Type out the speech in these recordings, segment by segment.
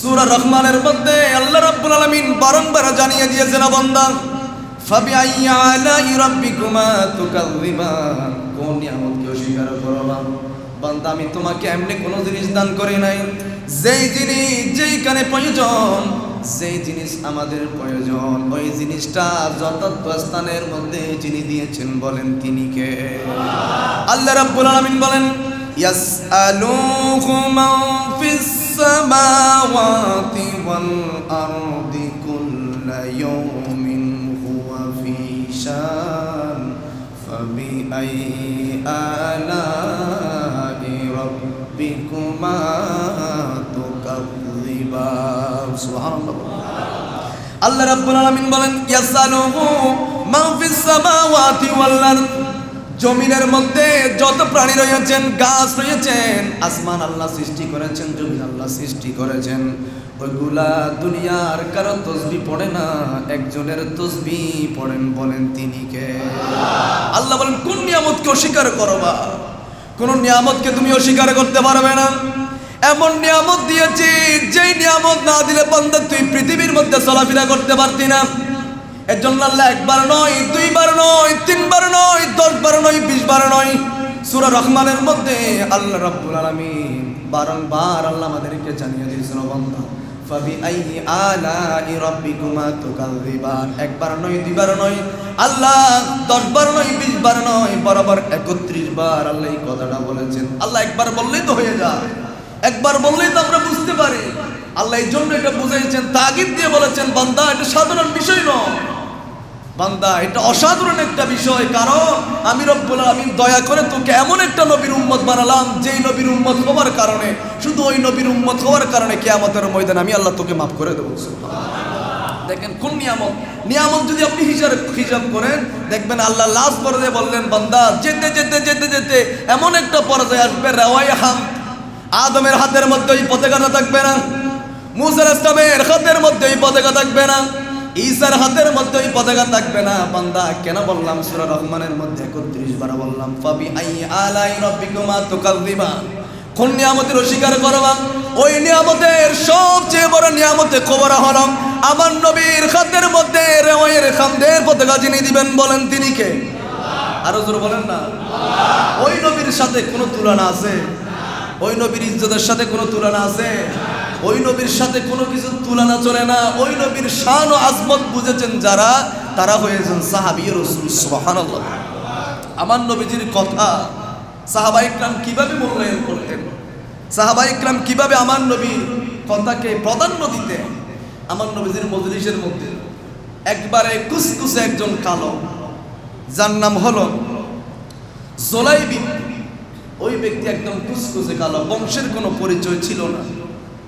সূরা রহমানের মধ্যে আল্লাহ রাব্বুল আলামিন বারংবার জানিয়ে দিয়েছেন বান্দা ফাবিআইয়ি আলাই রাব্বিকুমা তুকাযযিবান কোন নিয়ামতকে অস্বীকার করবা বান্দা আমি তোমাকে এমনি কোনো জিনিস দান করি নাই যেই জিনিস যেইখানে প্রয়োজন যেই জিনিস আমাদের প্রয়োজন ওই জিনিসটা যথার্থ স্থানের মধ্যে যিনি দিয়েছেন বলেন তিনি কে আল্লাহ রাব্বুল আলামিন বলেন ইয়াসআলুহু মান ফিস সামাওয়াতি ওয়াল আরদি কুল্লা ইয়াউমিন হুয়া ফি শান ফাবিআইয়ি আলাই রাব্বিকুমা তুকাযযিবান সুবহানাল্লাহ আল্লাহ রাব্বুল আলামিন বলেন ইয়াসআলুহু মান ফিস সামাওয়াতি ওয়াল আরদ জমিনের মধ্যে যত প্রাণী রয়েছেন গাছ রয়েছেন আসমান আল্লাহ সৃষ্টি করেছেন জমিন আল্লাহ সৃষ্টি করেছেন ওইগুলা দুনিয়ার কারো তাসবিহ পড়ে না একজনের তাসবিহ পড়েন বলেন তিনি কে আল্লাহ বলেন কোন নিয়ামতকে অস্বীকার করবা কোন নিয়ামতকে তুমি অস্বীকার করতে পারবে না এমন নিয়ামত দিয়েছি যেই নিয়ামত না দিলে বান্দা তুই পৃথিবীর মধ্যে চলাফেরা করতে পারতি না এজন্য আল্লাহ একবার নয় দুইবার নয় তিনবার নয় 10 বার নয় 20 বার নয় সূরা রহমানের মধ্যে আল্লাহ রাব্বুল আলামিন বারংবার আল্লাহ আমাদেরকে জানিয়ে দিয়েছেন বান্দা ফাবিআইয়ি আলাই রাব্বিকুমা তুকাযযিবান একবার নয় দুইবার নয় আল্লাহ 10 বার নয় 20 বার নয় বরাবর 31 বার আল্লাহ এই কথাটা বলেছেন আল্লাহ একবার বললেই তো হয়ে যায় একবার বললেই তো আমরা বুঝতে পারি আল্লাহ এই জন্য এটা বুঝাইছেন তাগিদ দিয়ে বলেছেন বান্দা এটা সাধারণ বিষয় নয় বান্দা এটা অসাধারণ একটা বিষয় কারণ আমি রব্বুল আলামিন দয়া করে তোকে এমন একটা নবীর উম্মত বানালাম যেই নবীর উম্মত হওয়ার কারণে শুধু ওই নবীর উম্মত হওয়ার কারণে কিয়ামতের ময়দানে আমি আল্লাহ তোকে মাফ করে দেব সুবহানাল্লাহ দেখেন কোন নিয়ামত যদি আপনি হিসাব করেন দেখবেন আল্লাহ লাস্ট পর্যায়ে বললেন বান্দা যেতে যেতে যেতে যেতে এমন একটা পর্যায়ে আসবে রাওয়াই হাম আদমের হাতের মধ্যে ওই পতাকাটা থাকবে না মুসা আলাইহিস সালামের হাতের মধ্যে ওই পতাকা থাকবে না ঈসার হাতের মধ্যে ওই পতাকা থাকবে না বান্দা কেন বললাম সূরা রহমানের মধ্যে 31 বার বললাম ফাবিআইয়ি আলাই রাব্বিকুমা তুকাযযিবান কোন নিয়ামতের অস্বীকার করবা ওই নিয়ামতের সবচেয়ে বড় নিয়ামতে খবর হলো আমার নবীর হাতের মধ্যে রাওয়ায়ের খামদের পতাকা যিনি দিবেন বলেন তিনি কে আরো জোরে বলেন না আল্লাহ ওই নবীর সাথে কোনো তুলনা আছে ওই নবীর ইজ্জতের সাথে কোনো তুলনা আছে ওই নবীর সাথে কোনো কিছু তুলনা চলে না ওই নবীর শান ও আজমত বুঝেছেন যারা তারা হয়েছেন সাহাবী রাসূল সুবহানাল্লাহ আমার নবীজির কথা সাহাবায়ে ইকরাম কিভাবে মূল্যায়ন করতেন সাহাবায়ে ইকরাম কিভাবে আমার নবীর কথাকে প্রাধান্য দিতেন আমার নবীজির মজলিসের মধ্যে একবারে কুসকুসে একজন কালো যার নাম হলো জুলাইবি ওই ব্যক্তি একদম কুসকুসে কালো বংশের কোনো পরিচয় ছিল না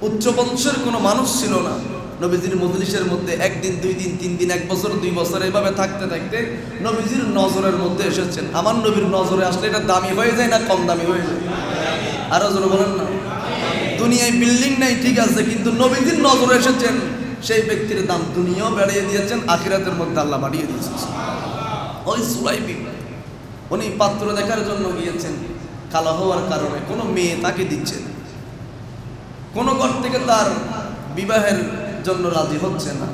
উচ্চ বংশের কোনো মানুষ ছিল না নবীজির মজলিসের মধ্যে একদিন দুই দিন তিন দিন এক বছর দুই বছর এভাবে থাকতে থাকতে নবীজির নজরের মধ্যে এসেছেন আমার নবীর নজরে আসলে এটা দামি হয়ে যায় না কম দামি হয়ে যায় আরো জোরে বলেন না দুনিয়ায় বিল্ডিং নেই ঠিক আছে কিন্তু নবীজির নজরে এসেছেন সেই ব্যক্তির দাম দুনিয়াও বাড়িয়ে দিয়েছেন আখিরাতের মধ্যে আল্লাহ বাড়িয়ে দিয়েছেন ওই সুলাইবি উনি পাত্র দেখার জন্য গিয়েছেন কালো হওয়ার কারণে কোনো মেয়ে তাকে দিচ্ছে না কোনো ঘর থেকে তার বিবাহের জন্য রাজি হচ্ছে না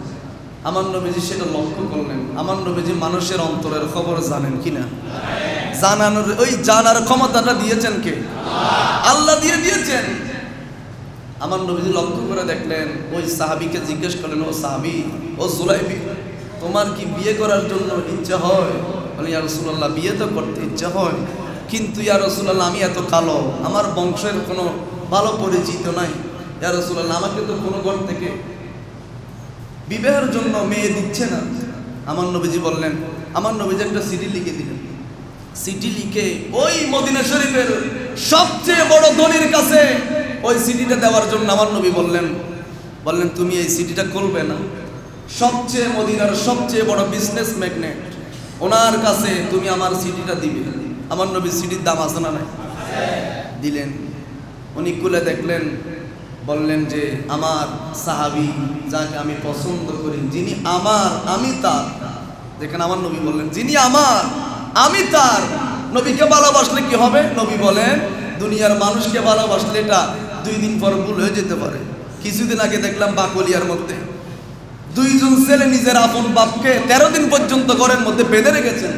আমার নবীজি সেটা লক্ষ্য করলেন আমার নবীজি মানুষের অন্তরের খবর জানেন কিনা জানানোর ওই জানার ক্ষমতাটা দিয়েছেন কে আল্লাহ দিয়ে দিয়েছেন আমার নবীজি লক্ষ্য করে দেখলেন ওই সাহাবীকে জিজ্ঞেস করলেন ও সাহাবী ও জুলাইবি তোমার কি বিয়ে করার জন্য ইচ্ছা হয় বলে ইয়া রাসূলুল্লাহ বিয়ে তো করতে ইচ্ছা হয় কিন্তু ইয়া রাসূলুল্লাহ আমি এত কালো আমার বংশের কোনো ভালো পরিচিত নাই ইয়া রাসূলুল্লাহ আমাকে তো কোনো ঘর থেকে বিবাহের জন্য মেয়ে দিচ্ছে না আমার নবীজি বললেন আমার নবীজি একটা চিঠি লিখে দিলেন চিঠি লিখে ওই মদিনা শরীফের সবচেয়ে বড় ধনীর কাছে ওই চিঠিটা দেওয়ার জন্য আমার নবী বললেন তুমি এই চিঠিটা খুলবে না সবচেয়ে মদিনার সবচেয়ে বড় বিজনেস ম্যাগনেট ওনার কাছে তুমি আমার চিঠিটা দিবে আমার নবী চিঠির দাম আছে না নাই দিলেন উনি খুলে দেখলেন বললেন যে আমার সাহাবী যাকে আমি পছন্দ করি যিনি আমার আমি তার দেখেন আমার নবী বললেন যিনি আমার আমি তার নবীকে ভালোবাসলে কি হবে নবী বলেন দুনিয়ার মানুষকে ভালোবাসলে এটা 2 দিন পর ভুল হয়ে যেতে পারে কিছুদিন আগে দেখলাম বাকলিয়ার মধ্যে দুইজন ছেলে নিজের আপন বাপকে 13 দিন পর্যন্ত ঘরের মধ্যে বেঁধে রেখেছেন।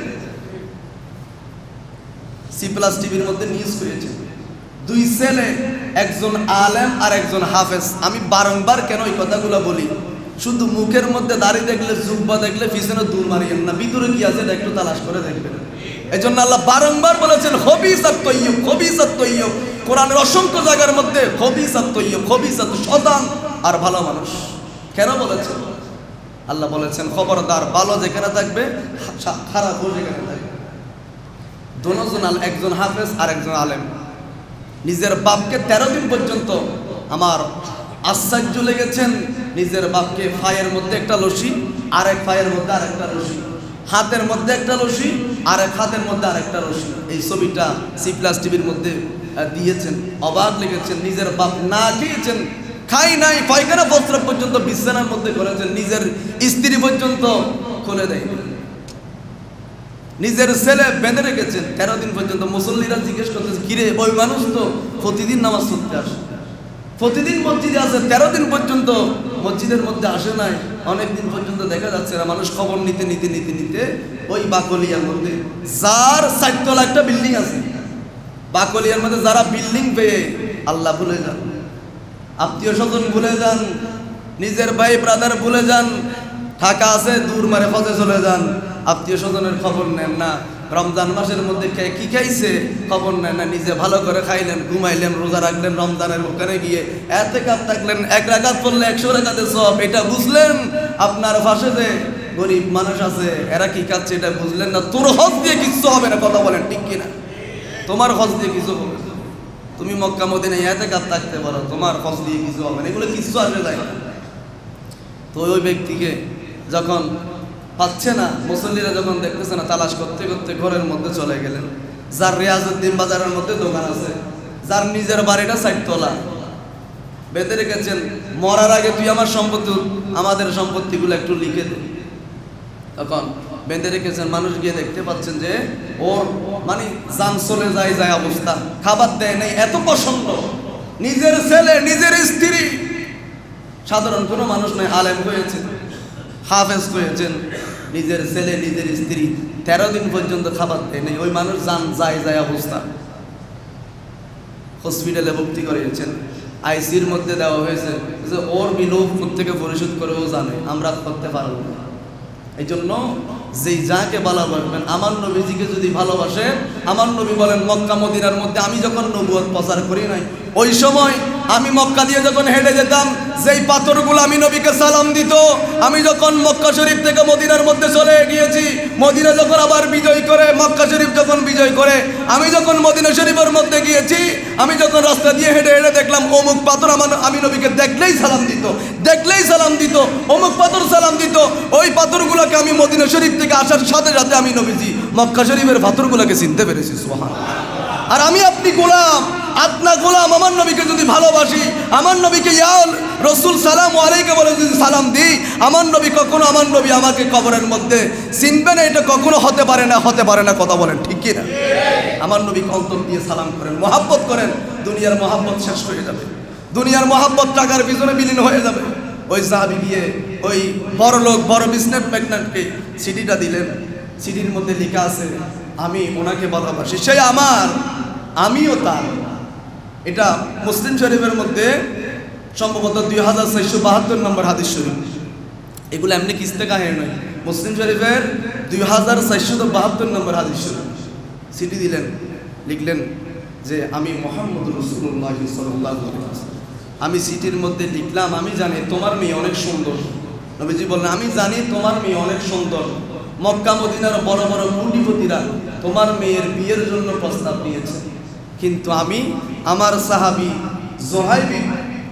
সি প্লাস টিভির মধ্যে নিউজ হয়েছে, দুই ছেলে, একজন আলেম আর একজন হাফেজ। আমি বারংবার কেন এই কথাগুলো বলি, শুধু মুখের মধ্যে দাড়ি দেখলে, জুব্বা দেখলে পিছনে দূর মারিয়েন না, ভিতরে কি আছে একটু তালাশ করে দেখবেন। এই জন্য আল্লাহ বারংবার বলেছেন খবিসাত তয়্যিব, খবিসাত তয়্যিব। কোরআনের অসংখ্য জায়গার মধ্যে খবিসাত তয়্যিব, খবিসাত শয়তান আর ভালো মানুষ। কেন বলেছেন? আল্লাহ বলেছেন খবরদার, ভালো যেখানে থাকবে খারাপও যেখানে থাকবে। দুজন, একজন হাফেজ আর একজন আলেম, নিজের বাপকে 13 দিন পর্যন্ত, আমার আশ্চর্য লেগেছেন, নিজের বাপকে পায়ের মধ্যে একটা রশি, আরেক পায়ের মধ্যে আরেকটা রশি, হাতের মধ্যে একটা রশি, আরেক হাতের মধ্যে আরেকটা রশি। এই ছবিটা সি প্লাস টিভির মধ্যে দিয়েছেন। অবাক লেগেছেন, নিজের বাপ না খেয়েছেন, খাই নাই, পায়খানা বস্ত্র পর্যন্ত বিছানার মধ্যে করেছেন, নিজের স্ত্রী পর্যন্ত খুলে দেয়, নিজের ছেলে বেঁধে রেখেছেন 13 দিন পর্যন্ত। মুসল্লিরা জিজ্ঞেস করতেছে, কিরে ওই মানুষ তো প্রতিদিন নামাজ পড়তে আসে, প্রতিদিন মসজিদে আসে, 13 দিন পর্যন্ত মসজিদের মধ্যে আসে নাই, অনেক দিন পর্যন্ত দেখা যাচ্ছে না। মানুষ খবর নিতে নিতে নিতে নিতে ওই বাকলিয়ার মধ্যে, যার 4 তলা একটা বিল্ডিং আছে, বাকলিয়ার মধ্যে যারা বিল্ডিং পেয়ে আল্লাহ ভুলে যান, আত্মীয় স্বজন ভুলে যান, নিজের ভাই ব্রাদার ভুলে যান, টাকা আছে দূর মারে ফজে চলে যান, আত্মীয় স্বজনের খবর নেন না, রমজান মাসের মধ্যে কি খাইছে খবর নেন না, নিজে ভালো করে খাইলেন, ঘুমাইলেন, রোজা রাখলেন, রমজানের ওখানে গিয়ে এতেকাফ থাকলেন, 1 রাকাত পড়লে 100 রাকাতের সওয়াব, এটা বুঝলেন। আপনার পাশে যে গরিব মানুষ আছে এরা কি খাচ্ছে এটা বুঝলেন না। তোর হজ দিয়ে কিছু হবে না, কথা বলেন ঠিক কিনা? তোমার হজ দিয়ে কিছু হবে না, তুমি মক্কা মদিনায় এতেকাফ থাকতে পারো, তোমার হজ দিয়ে কিছু হবে না, এগুলো কিছু আসে যায় না। তো ওই ব্যক্তিকে যখন পাচ্ছে না, মুসল্লিরা যখন দেখতেছে না, তালাশ করতে করতে ঘরের মধ্যে চলে গেলেন। যার রিয়াজউদ্দিন বাজারের মধ্যে দোকান আছে, যার নিজের বাড়িটা 4 তলা, বেঁধে রেখেছেন, মরার আগে তুই আমার সম্পত্তি, আমাদের সম্পত্তিগুলো একটু লিখে দে। তখন বেঁধে রেখেছেন, মানুষ গিয়ে দেখতে পাচ্ছেন যে ওর মানে জান চলে যায় অবস্থা, খাবার দেয় নেই, এত পছন্দ, নিজের ছেলে, নিজের স্ত্রী, সাধারণ কোনো মানুষ নয়, আলেম হয়েছেন, হাফেজ হয়েছেন, নিজের ছেলে, নিজের স্ত্রী, 13 দিন পর্যন্ত খাবার দেয় নেই, ওই মানুষ জান যায় অবস্থা। হসপিটালে ভর্তি করিয়েছেন, আইসির মধ্যে দেওয়া হয়েছে যে ওর বিলোপ থেকে পরিশোধ করেও জানে, আমরা করতে পারবো না। এই জন্য যেই যাকে ভালোবাসবেন, আমার নবীজিকে যদি ভালোবাসে, আমার নবী বলেন মক্কা মদিনার মধ্যে আমি যখন নবুয়ত প্রচার করি নাই, ওই সময় আমি মক্কা দিয়ে যখন হেঁটে যেতাম, যেই পাথরগুলো আমি নবীকে সালাম দিত, আমি যখন মক্কা শরীফ থেকে মদিনার মধ্যে চলে গিয়েছি, মদিনা যখন আবার বিজয় করে, মক্কা শরীফ যখন বিজয় করে, আমি যখন মদিনা শরীফের মধ্যে গিয়েছি, আমি যখন রাস্তা দিয়ে হেঁটে হেঁটে দেখলাম অমুক পাথর আমি নবীকে দেখলেই সালাম দিত, দেখলেই সালাম দিত, অমুক পাথর সালাম দিত। ওই পাথরগুলোকে আমি মদিনা শরীফ থেকে আসার সাথে সাথে আমি নবীজি মক্কা শরীফের পাথরগুলোকে চিনতে পেরেছি। সুবহানাল্লাহ। আর আমি আপনি গোলাম, আপনার গোলাম, আমার নবীকে যদি ভালোবাসি, আমার নবীকে ইয়া রাসূল সালামু আলাইকা বলে যদি সালাম দিই, আমার নবী কখনো, আমার নবী আমাকে কবরের মধ্যে চিনবে না, এটা কখনো হতে পারে না, হতে পারে না, কথা বলেন ঠিক কি না? আমার নবী অন্তর দিয়ে সালাম করেন, মহাব্বত করেন, দুনিয়ার মহাব্বত শেষ হয়ে যাবে, দুনিয়ার মহাব্বত টাকার পিছনে বিলীন হয়ে যাবে। ওই সাহাবী গিয়ে ওই বড় লোক, বড় বিজনেস ম্যাগনেটকে সিডিটা দিলেন, সিডির মধ্যে লেখা আছে আমি ওনাকে ভালোবাসি, সে আমার, আমিও তার। এটা মুসলিম শরীফের মধ্যে সম্ভবত 2472 নম্বর হাদিস শরীফ। এগুলো এমনি কিস্তে কাহিনী নয়, মুসলিম শরীফের 2472 নম্বর হাদিস শরীফ। সিটি দিলেন, লিখলেন যে আমি মুহাম্মদ রাসূলুল্লাহ সাল্লাল্লাহু আলাইহি ওয়াসাল্লাম। আমি সিটির মধ্যে লিখলাম, আমি জানি তোমার মেয়ে অনেক সুন্দর। নবীজি বললেন আমি জানি তোমার মেয়ে অনেক সুন্দর, মক্কা মদিনার বড় বড় কোটিপতিরা তোমার মেয়ের বিয়ের জন্য প্রস্তাব দিয়েছে, কিন্তু আমি আমার সাহাবী জুহাইবি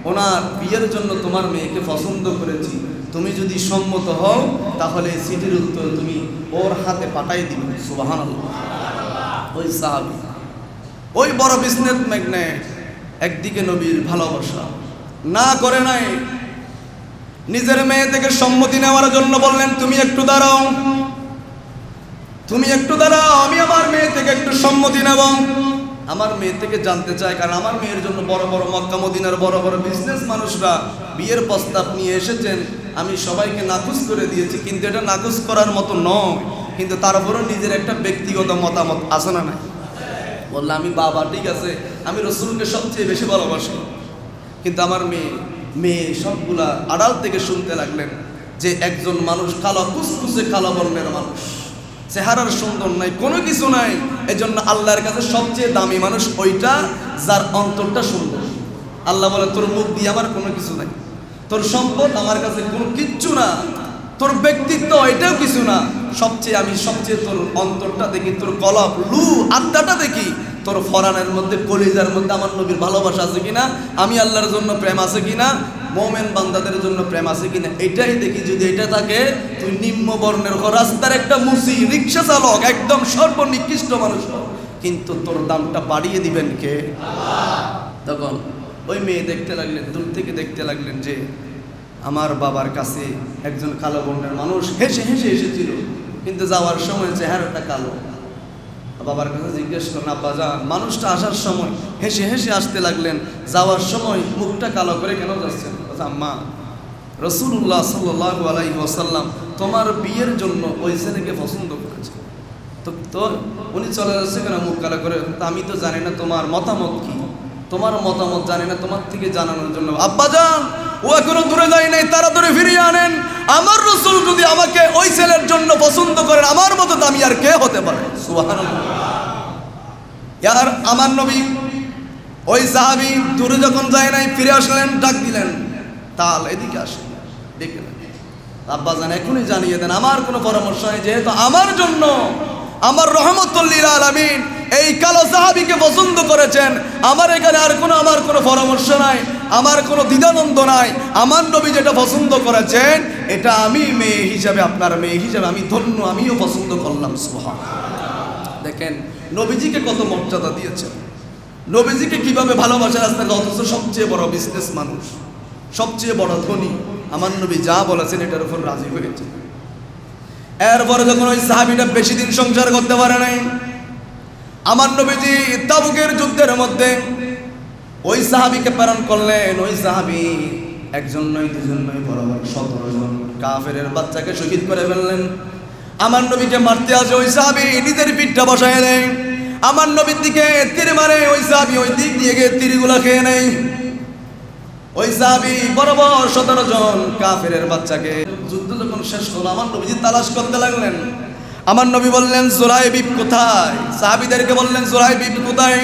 ওনার বিয়ের জন্য তোমার মেয়েকে পছন্দ করেছি, তুমি যদি সম্মত হও তাহলে সিটির উত্তর তুমি ওর হাতে পাঠাই দিবে। সুবহানাল্লাহ। ওই সাহাবী, ওই বড় বিজনেস ম্যাগনেট, একদিকে নবীর ভালোবাসা না করে নাই, নিজের মেয়ে থেকে সম্মতি নেওয়ার জন্য বললেন তুমি একটু দাঁড়াও, তুমি একটু দাঁড়াও, আমি আমার মেয়ে থেকে একটু সম্মতি নেব। আমার মেয়ে থেকে জানতে চাই, কারণ আমার মেয়ের জন্য বড় বড় মক্কা মদিনার বড় বড় বিজনেস মানুষরা বিয়ের প্রস্তাব নিয়ে এসেছেন, আমি সবাইকে নাকচ করে দিয়েছি, কিন্তু এটা নাকচ করার মতো নয়, কিন্তু তারপরও নিজের একটা ব্যক্তিগত মতামত আছে না নাই? বললে আমি বাবা ঠিক আছে, আমি রসুলকে সবচেয়ে বেশি ভালোবাসি, কিন্তু আমার মেয়ে সবগুলা আড়াল থেকে শুনতে লাগলেন যে একজন মানুষ কালো কুসকুসে কালো বর্ণের মানুষ, চেহারার সুন্দর নাই, কোনো কিছু নাই, এজন্য আল্লাহর কাছে সবচেয়ে দামি মানুষ ওইটা যার অন্তরটা সুন্দর। আল্লাহ বলে তোর মুখ দিয়ে আমার কোনো কিছু নাই, তোর সম্পদ আমার কাছে কোনো কিচ্ছু না, তোর ব্যক্তিত্ব এটাও কিছু না, আমি সবচেয়ে তোর অন্তরটা দেখি, তোর কলব লু আত্মাটা দেখি, তোর ফরানের মধ্যে কলিজার মধ্যে আমার নবীর ভালোবাসা আছে কিনা, আমি আল্লাহর জন্য প্রেম আছে কিনা, মোমেন বান্দাদের জন্য প্রেম আছে কিনা, এটাই দেখি। যদি এটা থাকে তুই নিম্ন বর্ণের রাস্তার একটা মুসি রিক্সা চালক, একদম সর্বনিকৃষ্ট মানুষ, কিন্তু তোর দামটা বাড়িয়ে দিবেন কে? তখন ওই মেয়ে দেখতে লাগলেন, দূর থেকে দেখতে লাগলেন যে আমার বাবার কাছে একজন কালো বর্ণের মানুষ হেসে হেসে এসেছিল, কিন্তু যাওয়ার সময় চেহারাটা কালো। বাবার কাছে জিজ্ঞেস করেন, আব্বা যান, মানুষটা আসার সময় হেসে হেসে আসতে লাগলেন, যাওয়ার সময় মুখটা কালো করে কেন যাচ্ছেন? আম্মা, রাসূলুল্লাহ সাল্লাল্লাহু আলাইহি ওয়াসাল্লাম তোমার বিয়ের জন্য ওই ছেলেকে পছন্দ করেছে, তো উনি চলে যাচ্ছে কেন মুখ কালো করে? আমি তো জানি না তোমার মতামত কি, তোমার মতামত জানি না, তোমার থেকে জানানোর জন্য। আব্বা যান, ও এখনো দূরে যায় নাই, তাড়াতাড়ি ফিরিয়ে আনেন, আমার রাসূল যদি আমাকে ওই ছেলের জন্য পছন্দ করেন, আমার মতো দামি আর কে হতে পারে? সুবহানাল্লাহ। ইয়ার আমার নবী ওই সাহাবী দূরে যখন যায় নাই, ফিরে আসলেন, ডাক দিলেন, তাল এদিকে আসেন, ডেকে নেন। আব্বা জান এখনই জানিয়ে দেন, আমার কোনো পরামর্শ নেই, যেহেতু আমার জন্য আমার রহমতুল লিল আলামিন এই কালো সাহাবীকে পছন্দ করেছেন, আমার এখানে আর আমার কোনো পরামর্শ নাই, আমার কোনো দ্বিধাদ্বন্দ্ব নাই, আমার নবী যেটা পছন্দ করেছেন এটা আমি মেয়ে হিসাবে, আপনার মেয়ে হিসাবে আমি ধন্য, আমিও পছন্দ করলাম। সুবহানাল্লাহ। দেখেন নবীজিকে কত মর্যাদা দিয়েছেন, নবীজিকে কিভাবে ভালোবাসা রাস্তায়, অথচ সবচেয়ে বড় বিজনেস মানুষ, সবচেয়ে বড় ধনী, আমার নবী যা বলেছেন এটার উপর রাজি হয়েছে। এরপরে যখন ওই সাহাবীটা বেশি দিন সংসার করতে পারে নাই, আমার নবীজি তাবুকের যুদ্ধের মধ্যে ওই সাহাবীকে প্রেরণ করলেন। ওই সাহাবী একজন নয়, দুজন নয়, বরাবর 17 জন কাফেরের বাচ্চাকে শহীদ করে ফেললেন। আমার নবীকে মারতে আসে ওই সাহাবী নিজের পিঠটা বসায় দেয়, আমার নবীর দিকে তীর মারে, ওই সাহাবী ওই দিক দিয়ে গিয়ে তীরগুলা খেয়ে নেয়। ওই সাহাবী বরাবর 17 জন কাফেরের বাচ্চাকে, যুদ্ধ যখন শেষ হলো আমার নবীজি তালাশ করতে লাগলেন। আমার নবী বললেন জুরাইবিব কোথায়? সাহাবীদেরকে বললেন জুরাইবিব কোথায়?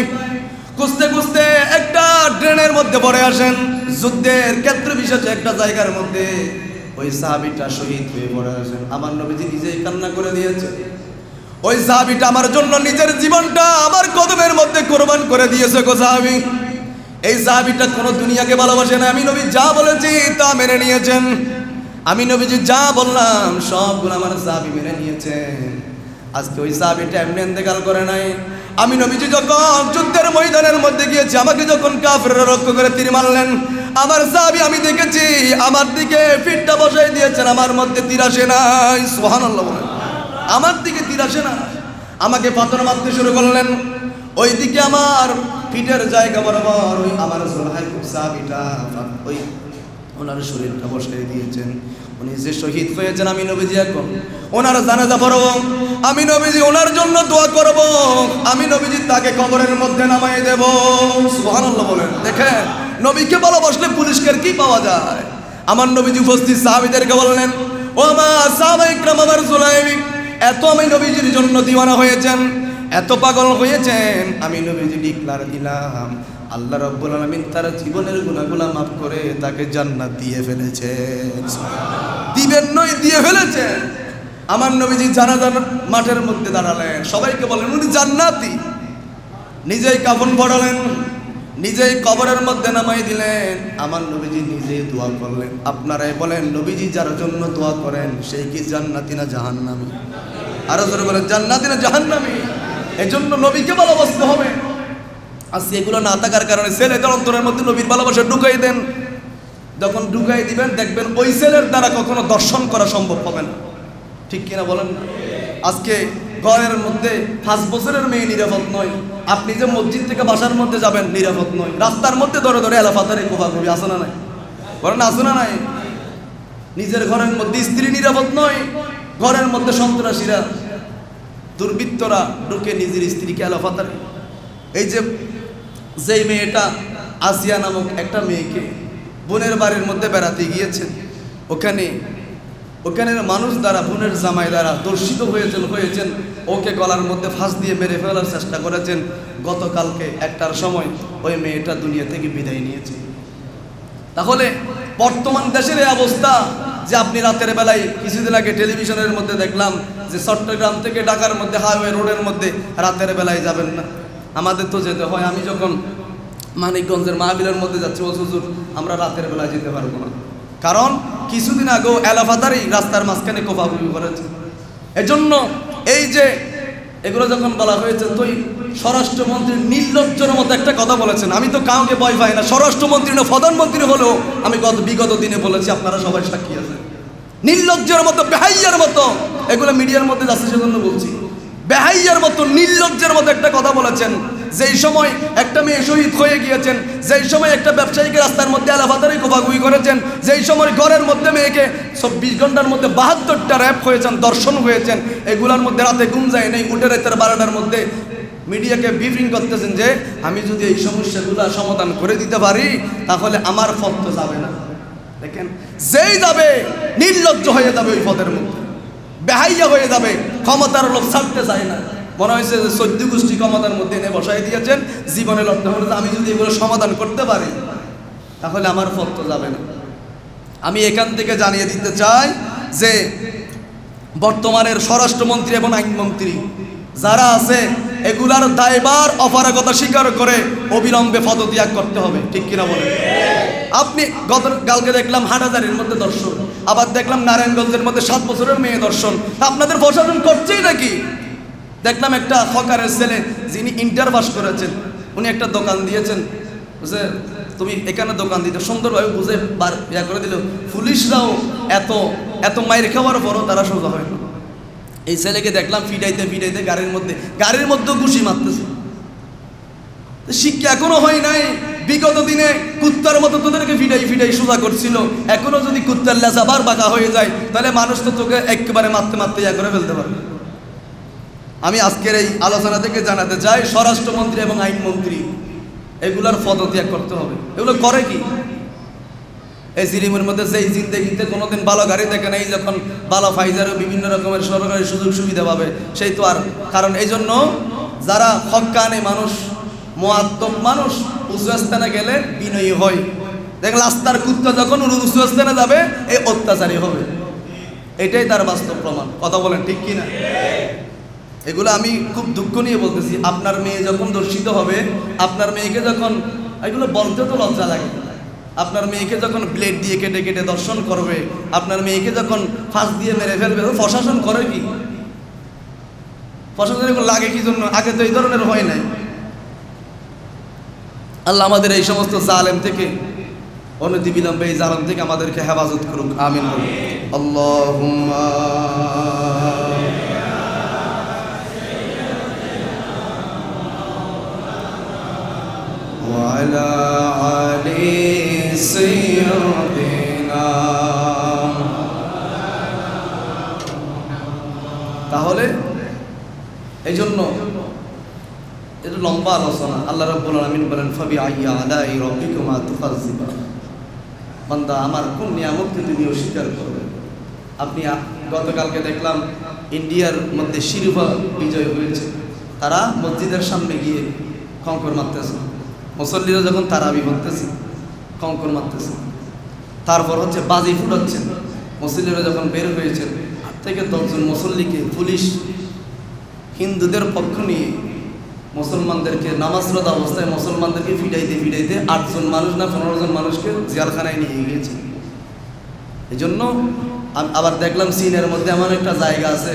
খুঁজতে খুঁজতে একটা ড্রেনের মধ্যে পড়ে আসেন, যুদ্ধের ক্ষেত্র বিশেষ একটা জায়গার মধ্যে ওই সাহাবীটা শহীদ হয়ে পড়ে আসেন। আমার নবীজি নিজেই কান্না করে দিয়েছে, ওই সাহাবীটা আমার জন্য নিজের জীবনটা আমার কদমের মধ্যে কোরবান করে দিয়েছে গো সাহাবী। এই সাহাবীটা কোনো দুনিয়াকে ভালোবাসে না, আমি নবী যা বলেছি তা মেনে নিয়েছেন, আমি নবীজি যা বললাম সবগুলো আমার সাহাবী মেনে নিয়েছেন। আজকে ওই সাহাবীটা এমনি ইন্তেকাল করে নাই, আমি নবীজি যখন যুদ্ধের ময়দানের মধ্যে গিয়েছি, আমাকে যখন কাফেররা রক্ষা করে তীর মারলেন, আমার সাহাবী আমি দেখেছি আমার দিকে পিঠটা বসাই দিয়েছেন, আমার মধ্যে তীর আসে নাই। সুবহানাল্লাহ বলেন, আমার দিকে তীর আসে না, আমাকে পাথর মারতে শুরু করলেন। ওই দিকে আমার পিঠের জায়গা বরাবর ওই আমার সাহাবীটা ওই ওনার শরীরটা বসাই দিয়েছেন। উনি যে শহীদ হয়েছেন, আমি নবীজি এখন ওনার জানাজা পড়ব, আমি নবীজি ওনার জন্য দোয়া করব, আমি নবীজি তাকে কবরের মধ্যে নামাই দেব। সুবহানাল্লাহ বলেন। দেখেন নবীকে ভালোবাসলে পুলিশকে কি পাওয়া যায়। আমার নবীজি উপস্থিত সাহাবীদেরকে বললেন, ও আমার সাহাবায়ে কিরাম, আমার জুলাইবি এত আমি নবীজির জন্য দিওয়ানা হয়েছেন, এত পাগল হয়েছেন, আমি নবীজি ডিক্লার দিলাম আল্লাহ রাব্বুল আলামিন তার জীবনের গুনাহগুলো মাফ করে তাকে জান্নাত দিয়ে ফেলেছেন। দিবেন নয়, দিয়ে ফেলেছেন। আমার নবীজি জানাজার মাঠের মধ্যে দাঁড়ালেন, সবাইকে বলেন উনি জান্নাতি, নিজেই কাফন পরালেন, নিজেই কবরের মধ্যে নামাই দিলেন। আমার নবীজি নিজেই দোয়া করলেন। আপনারাই বলেন নবীজি যার জন্য দোয়া করেন সেই কি জান্নাতি না জাহান্নামী? আরো জোরে বলেন জান্নাতি না জাহান্নামী? এজন্য নবীকে ভালোবাসতে হবে। আজকে এগুলো না থাকার কারণে ছেলেদের অন্তরের মধ্যে নবীর ভালোবাসা ঢুকাই দেন, যখন ঢুকাই দিবেন দেখবেন ওই ছেলের দ্বারা কখনো দর্শন করা সম্ভব হবে না। ঠিক কিনা বলেন? আজকে ঘরের মধ্যে 5 বছরের মেয়ে নিরাপদ নয়, আপনি যে মসজিদ থেকে বাসার মধ্যে যাবেন নিরাপদ নয়, রাস্তার মধ্যে ধরে ধরে এলাফাতারে কোফাকুফি আছে না নাই? বলেন আছে না নাই? নিজের ঘরের মধ্যে স্ত্রী নিরাপদ নয়, ঘরের মধ্যে সন্ত্রাসীরা দুর্বৃত্তরা ঢুকে নিজের স্ত্রীকে এলাফাতারে। এই যেই মেয়েটা আসিয়া নামক একটা মেয়েকে বোনের বাড়ির মধ্যে বেড়াতে গিয়েছেন, ওখানের মানুষ দ্বারা, বোনের জামাই দ্বারা দর্শিত হয়েছেন, ওকে গলার মধ্যে ফাঁস দিয়ে মেরে ফেলার চেষ্টা করেছেন। গতকালকে 1টার সময় ওই মেয়েটা দুনিয়া থেকে বিদায় নিয়েছে। তাহলে বর্তমান দেশের এই অবস্থা যে আপনি রাতের বেলায়, কিছুদিন আগে টেলিভিশনের মধ্যে দেখলাম যে চট্টগ্রাম থেকে ঢাকার মধ্যে হাইওয়ে রোডের মধ্যে রাতের বেলায় যাবেন না। আমাদের তো যেতে হয়, আমি যখন মানিকগঞ্জের মাহফিলের মধ্যে যাচ্ছি, ও হুজুর আমরা রাতের বেলায় যেতে পারবো না, কারণ কিছুদিন আগেও এলাফাতারই রাস্তার মাঝখানে কোফাকুফি করেছে। এজন্য এই যে এগুলো যখন বলা হয়েছে, তো স্বরাষ্ট্রমন্ত্রী নির্লজ্জের মতো একটা কথা বলেছেন। আমি তো কাউকে ভয় পাই না, স্বরাষ্ট্রমন্ত্রী না প্রধানমন্ত্রী হলেও আমি বিগত দিনে বলেছি, আপনারা সবাই সাক্ষী আছেন, নির্লজ্জের মতো, বেহাইয়ার মতো, এগুলো মিডিয়ার মধ্যে যাচ্ছে সেজন্য বলছি, বেহাইয়ার মতো, নির্লজ্জের মতো একটা কথা বলেছেন। যেই সময় একটা মেয়ে শহীদ হয়ে গিয়েছেন, যেই সময় একটা ব্যবসায়ীকে রাস্তার মধ্যে এলাফাতারি কোফাকুফি করেছেন, যেই সময় ঘরের মধ্যে মেয়েকে 24 ঘন্টার মধ্যে 72টা র্যাপ হয়েছেন, দর্শন হয়েছেন, এগুলোর মধ্যে রাতে ঘুম যায় নেই, উঠে রাতের 12টার মধ্যে মিডিয়াকে ব্রিফিং করতেছেন যে আমি যদি এই সমস্যাগুলো সমাধান করে দিতে পারি তাহলে আমার পথ তো যাবে না। দেখেন, যেই যাবে নির্লজ্জ হয়ে যাবে, ওই পথের মধ্যে বেহাইয়া হয়ে যাবে, ক্ষমতার লোক ছাড়তে চায় না। মনে হয়েছে যে 14 গোষ্ঠী ক্ষমতার মধ্যে এনে বসাই দিয়েছেন, জীবনে লড়তে হলে আমি যদি এগুলো সমাধান করতে পারি তাহলে আমার পথ তো যাবে না। আমি এখান থেকে জানিয়ে দিতে চাই যে বর্তমানের স্বরাষ্ট্রমন্ত্রী এবং আইনমন্ত্রী যারা আছে, এগুলার দায়ভার অপারগতা স্বীকার করে অবিলম্বে পদত্যাগ করতে হবে, ঠিক কিনা বলেন? আপনি গতকালকে দেখলাম হাটহাজারীর মধ্যে দর্শন, আবার দেখলাম নারায়ণগঞ্জের মধ্যে 7 বছরের মেয়ে দর্শন। আপনাদের প্রশাসন করছেই নাকি? দেখলাম একটা হকারের ছেলে, যিনি ইন্টার পাস করেছেন, উনি একটা দোকান দিয়েছেন, বুঝে তুমি এখানে দোকান দিতে সুন্দরভাবে বুঝে ইয়া করে দিল। পুলিশরাও এত মায়ের খাওয়ার পরও তারা সোজা হয় না। এই ছেলেকে দেখলাম ফিটাইতে গাড়ির মধ্যে ঘুষি মারতেছে। শিক্ষা এখনো হয় নাই। বিগত দিনে কুত্তার মতো তোদেরকে ফিটাই সোজা করছিল, এখনো যদি কুত্তার লেজা আবার বাঁকা হয়ে যায় তাহলে মানুষ তো তোকে একেবারে মারতে ইয়া করে ফেলতে পারবে। আমি আজকের এই আলোচনা থেকে জানাতে চাই, স্বরাষ্ট্রমন্ত্রী এবং আইনমন্ত্রী এগুলার পদত্যাগ করতে হবে। এগুলো করে কি? এই সিরিমের মধ্যে যেই জিন্দেগিতে কোনোদিন ভালো গাড়ি দেখে নেই, যখন ভালো ফাইজারও বিভিন্ন রকমের সরকারি সুযোগ সুবিধা পাবে সেই তো আর। কারণ এই জন্য যারা হক্কানি মানুষ, মুআদ্দব মানুষ, উঁচু স্থানে গেলে বিনয়ী হয়। দেখেন রাস্তার কুত্তা যখন উঁচু স্থানে যাবে এই অত্যাচারী হবে, এটাই তার বাস্তব প্রমাণ। কথা বলেন ঠিক কিনা? এগুলো আমি খুব দুঃখ নিয়ে বলতেছি। আপনার মেয়ে যখন দর্শিত হবে, আপনার মেয়েকে যখন, এগুলো বলতে তো লজ্জা লাগে, আপনার মেয়েকে যখন ব্লেড দিয়ে কেটে দর্শন করবে, আপনার মেয়েকে যখন ফাঁস দিয়ে মেরে ফেলবে, প্রশাসন করে কি? প্রশাসন এগুলো লাগে কি জন্য? আগে তো এই ধরনের হয় নাই। আল্লাহ আমাদের এই সমস্ত জালেম থেকে, অনতিবিলম্বে এই জালেম থেকে আমাদেরকে হেফাজত করুক, আমিন। আল্লাহুম্মা وعلى آل سيدنا। তাহলে এই জন্য এটা লম্বা আলোচনা। আল্লাহ রাব্বুল আলামিন বলেন, ফাবিআইয়ি আলাই রাব্বিকুমা তুকাজ্জিবান। বান্দা, আমার কোন নিয়ামতকে তুমি অস্বীকার করবে? আপনি গতকালকে দেখলাম ইন্ডিয়ার মধ্যে শিরোপা বিজয় হয়েছে, তারা মসজিদের সামনে গিয়ে কঙ্কর মারতেছে। মুসল্লিরা যখন তারাবি পড়তেছে কঙ্কর মারতেছে, তারপর হচ্ছে বাজি ফুটাচ্ছেন। মুসল্লিরা যখন বের হয়েছেন, 8 থেকে 10 জন মুসল্লিকে পুলিশ হিন্দুদের পক্ষ নিয়ে মুসলমানদেরকে নামাজরত অবস্থায় মুসলমানদেরকে ফিটাইতে 8 জন মানুষ না 15 জন মানুষকে জেলখানায় নিয়ে গিয়েছে। এই জন্য আবার দেখলাম চীনের মধ্যে এমন একটা জায়গা আছে,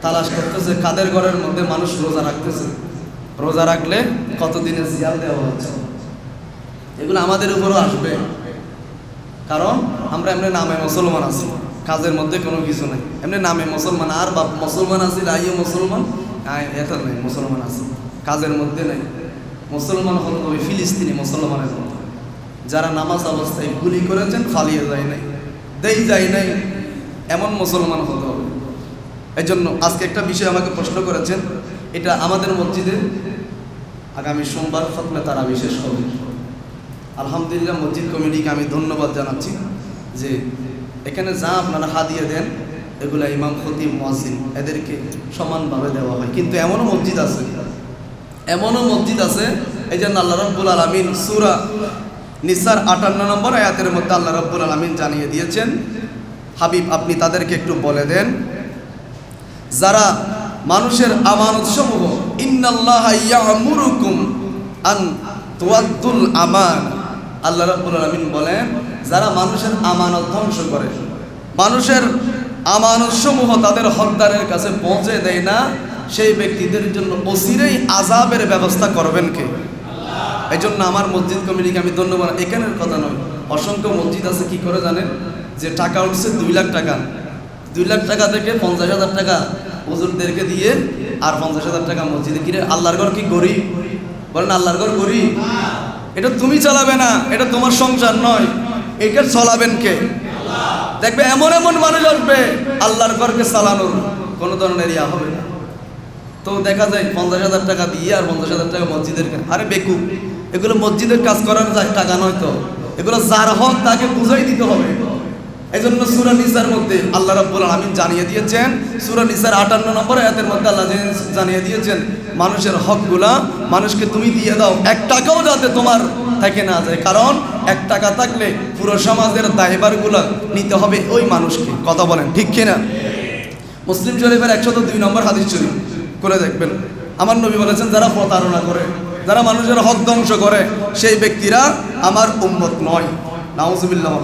তালাশ করতেছে কাদের ঘরের মধ্যে মানুষ রোজা রাখতেছে, রোজা রাখলে কতদিনের জিয়াল দেওয়া হচ্ছে। এগুলো আমাদের উপরও আসবে, কারণ আমরা এমনি নামে মুসলমান আছি, কাজের মধ্যে কোনো কিছু নাই, এমনি নামে মুসলমান, আর বাপ মুসলমান আছে, আইও মুসলমান, এটা নেই মুসলমান আছে, কাজের মধ্যে নেই। মুসলমান হলো ওই ফিলিস্তিনি মুসলমানের মতো, যারা নামাজ অবস্থায় গুলি করেছেন, ফালিয়ে যায় নাই, দেই যায় নাই, এমন মুসলমান হতে হবে। এই জন্য আজকে একটা বিষয় আমাকে প্রশ্ন করেছেন, এটা আমাদের মসজিদে আগামী সোমবার খতমে তারা বিশেষ হবে। আলহামদুলিল্লাহ মসজিদ কমিটিকে আমি ধন্যবাদ জানাচ্ছি যে এখানে যা আপনারা হাদিয়া দেন এগুলো ইমাম খতিব মুয়াজ্জিন এদেরকে সমানভাবে দেওয়া হয়। কিন্তু এমনও মসজিদ আছে এই জন্য আল্লাহ রাব্বুল আলামিন সূরা নিসার 58 নম্বর আয়াতের মধ্যে আল্লাহ রাব্বুল আলামিন জানিয়ে দিয়েছেন, হাবিব আপনি তাদেরকে একটু বলে দেন যারা মানুষের আমানত সমূহ, ইন্নাল্লাহা ইয়া'মুরুকুম আন তুআদ্দুল আমানা, আল্লাহ রাব্বুল আলামিন বলেন যারা মানুষের আমানত ধ্বংস করে, মানুষের আমানত সমূহ তাদের হকদারের কাছে পৌঁছে দেয় না, সেই ব্যক্তিদের জন্য অচিরেই আযাবের ব্যবস্থা করবেন কে? আল্লাহ। এই জন্য আমার মসজিদ কমিটিকে আমি ধন্যবাদ। এখানের কথা নয়, অসংখ্য মসজিদ আছে কি করে জানেন, যে টাকা উঠছে 2 লাখ টাকা, 2 লাখ টাকা থেকে 50,000 টাকা হুজুরদেরকে দিয়ে আর 50,000 টাকা মসজিদে। কিরে আল্লাহর ঘর কি গরিব? বলেন আল্লাহর ঘর গরিব? এটা তুমি চালাবে না, এটা তোমার সংসার নয়, এটা চালাবেন কে? আল্লাহ। দেখবে এমন এমন মানুষ আসবে আল্লাহর ঘরকে চালানোর কোনো ধরনের ইয়া হবে না। তো দেখা যায় 50,000 টাকা দিয়ে আর 50,000 টাকা মসজিদের, আরে বেকুব, এগুলো মসজিদের কাজ করার টাকা নয় তো, এগুলো যার হক তাকে বুঝাই দিতে হবে। এই জন্য সূরা নিসার মধ্যে আল্লাহ রাব্বুল আলামিন জানিয়ে দিয়েছেন, সূরা নিসার 58 নম্বর আয়াতের মধ্যে আল্লাহ জানিয়ে দিয়েছেন মানুষের হকগুলা মানুষকে তুমি দিয়ে দাও, 1 টাকাও যাতে তোমার থেকে না যায়, কারণ 1 টাকা থাকলে পুরো সমাজের দায়ভারগুলো নিতে হবে ওই মানুষকে। কথা বলেন ঠিক কিনা? মুসলিম শরীফের 102 নম্বর হাদিস শরীফ করে দেখবেন, আমার নবী বলেছেন যারা প্রতারণা করে, যারা মানুষের হক ধ্বংস করে, সেই ব্যক্তিরা আমার উম্মত নয়। নাউজুবিল্লাহ,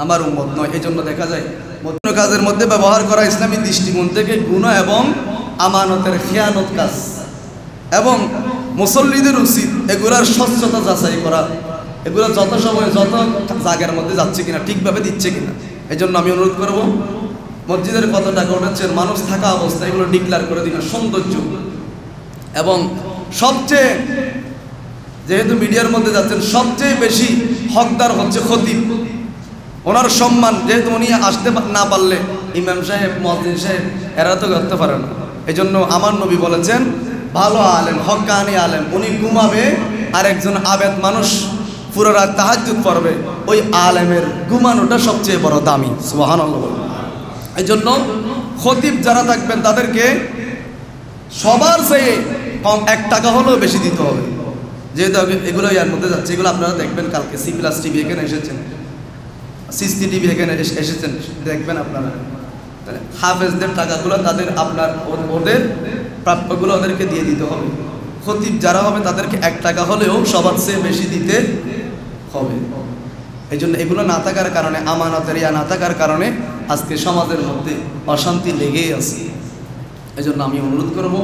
আমার উম্মত নয়। এই জন্য দেখা যায় মধ্যম কাজের মধ্যে ব্যবহার করা ইসলামী দৃষ্টিকোণ থেকে গুনাহ এবং আমানতের খেয়ানত কাজ, এবং মুসল্লিদের উচিত এগুলার স্বচ্ছতা যাচাই করা, এগুলো যত সময় যত জায়গার মধ্যে যাচ্ছে কিনা, ঠিকভাবে দিচ্ছে কিনা। এই জন্য আমি অনুরোধ করব মসজিদের কত টাকা উঠেছেন মানুষ থাকা অবস্থায় এগুলো ডিক্লেয়ার করে দিন, সৌন্দর্য। এবং সবচেয়ে, যেহেতু মিডিয়ার মধ্যে যাচ্ছেন, সবচেয়ে বেশি হকদার হচ্ছে খতিব, ওনার সম্মান, যেহেতু উনি আসতে না পারলে ইমাম সাহেব মুয়াজ্জিন সাহেব এরা তো করতে পারে না। এই জন্য আমার নবী বলেছেন ভালো আলেম, হক্কানি আলেম, উনি ঘুমাবে আর একজন আবেদ মানুষ পুরো রাত তাহাজ্জুদ পড়বে, ওই আলেমের ঘুমানোটা সবচেয়ে বড় দামি। সুবহানাল্লাহ। এই জন্য খতিব যারা থাকবেন তাদেরকে সবার চেয়ে কম 1 টাকা হলেও বেশি দিতে হবে, যেহেতু এগুলো ইয়ার মধ্যে যাচ্ছে। এগুলো আপনারা দেখবেন কালকে C+ TV এখানে এসেছেন, সিসি টিভি এখানে এসেছেন, দেখবেন আপনারা হাফেজদের টাকাগুলো তাদের আপনার ওদের প্রাপ্যগুলো ওদেরকে দিয়ে দিতে হবে। খতিব যারা হবে তাদেরকে 1 টাকা হলেও সবার চেয়ে বেশি দিতে হবে। এই জন্য এগুলো না থাকার কারণে, আমানতের ইয়া না থাকার কারণে আজকে সমাজের মধ্যে অশান্তি লেগেই আছে। এই জন্য আমি অনুরোধ করব,